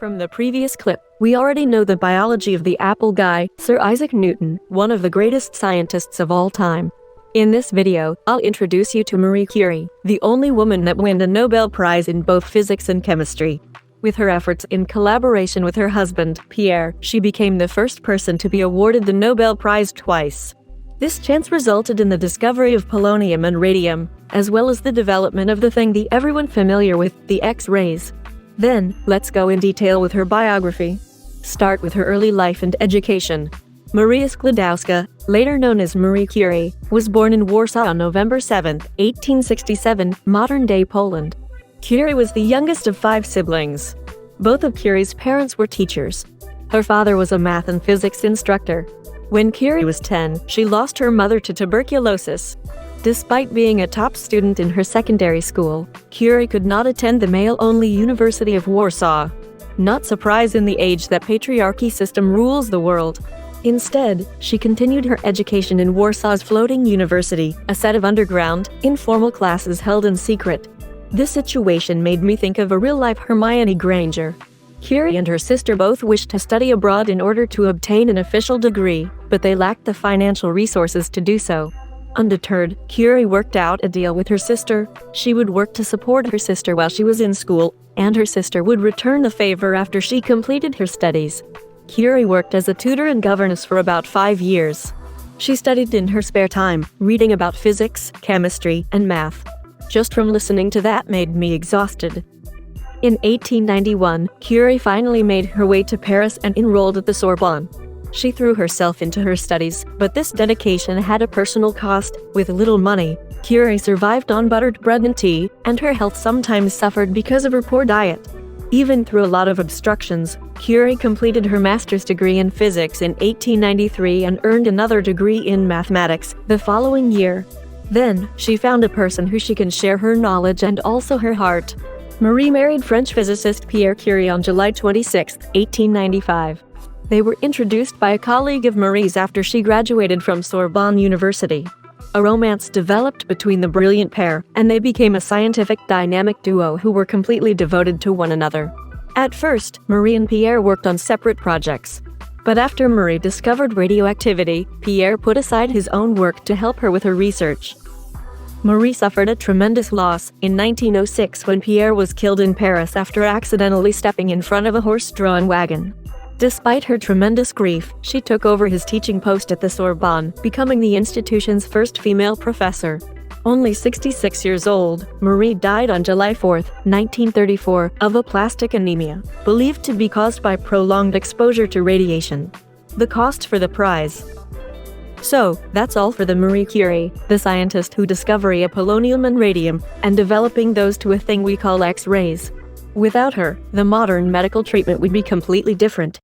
From the previous clip, we already know the biology of the apple guy, Sir Isaac Newton, one of the greatest scientists of all time. In this video, I'll introduce you to Marie Curie, the only woman that won a Nobel Prize in both physics and chemistry. With her efforts in collaboration with her husband, Pierre, she became the first person to be awarded the Nobel Prize twice. This chance resulted in the discovery of polonium and radium, as well as the development of the thing everyone familiar with, the X-rays. Then, let's go in detail with her biography. Start with her early life and education. Maria Sklodowska, later known as Marie Curie, was born in Warsaw on November 7, 1867, modern-day Poland. Curie was the youngest of 5 siblings. Both of Curie's parents were teachers. Her father was a math and physics instructor. When Curie was 10, she lost her mother to tuberculosis. Despite being a top student in her secondary school, Curie could not attend the male-only University of Warsaw. Not surprised in the age that patriarchy system rules the world. Instead, she continued her education in Warsaw's floating university, a set of underground, informal classes held in secret. This situation made me think of a real-life Hermione Granger. Curie and her sister both wished to study abroad in order to obtain an official degree, but they lacked the financial resources to do so. Undeterred, Curie worked out a deal with her sister. She would work to support her sister while she was in school, and her sister would return the favor after she completed her studies. Curie worked as a tutor and governess for about 5 years. She studied in her spare time, reading about physics, chemistry, and math. Just from listening to that made me exhausted. In 1891, Curie finally made her way to Paris and enrolled at the Sorbonne. She threw herself into her studies, but this dedication had a personal cost. With little money, Curie survived on buttered bread and tea, and her health sometimes suffered because of her poor diet. Even through a lot of obstructions, Curie completed her master's degree in physics in 1893 and earned another degree in mathematics the following year. Then, she found a person who she can share her knowledge and also her heart. Marie married French physicist Pierre Curie on July 26, 1895. They were introduced by a colleague of Marie's after she graduated from Sorbonne University. A romance developed between the brilliant pair, and they became a scientific dynamic duo who were completely devoted to one another. At first, Marie and Pierre worked on separate projects. But after Marie discovered radioactivity, Pierre put aside his own work to help her with her research. Marie suffered a tremendous loss in 1906 when Pierre was killed in Paris after accidentally stepping in front of a horse-drawn wagon. Despite her tremendous grief, she took over his teaching post at the Sorbonne, becoming the institution's first female professor. Only 66 years old, Marie died on July 4, 1934, of aplastic anemia, believed to be caused by prolonged exposure to radiation. The cost for the prize. So, that's all for the Marie Curie, the scientist who discovered polonium and radium, and developing those to a thing we call X-rays. Without her, the modern medical treatment would be completely different.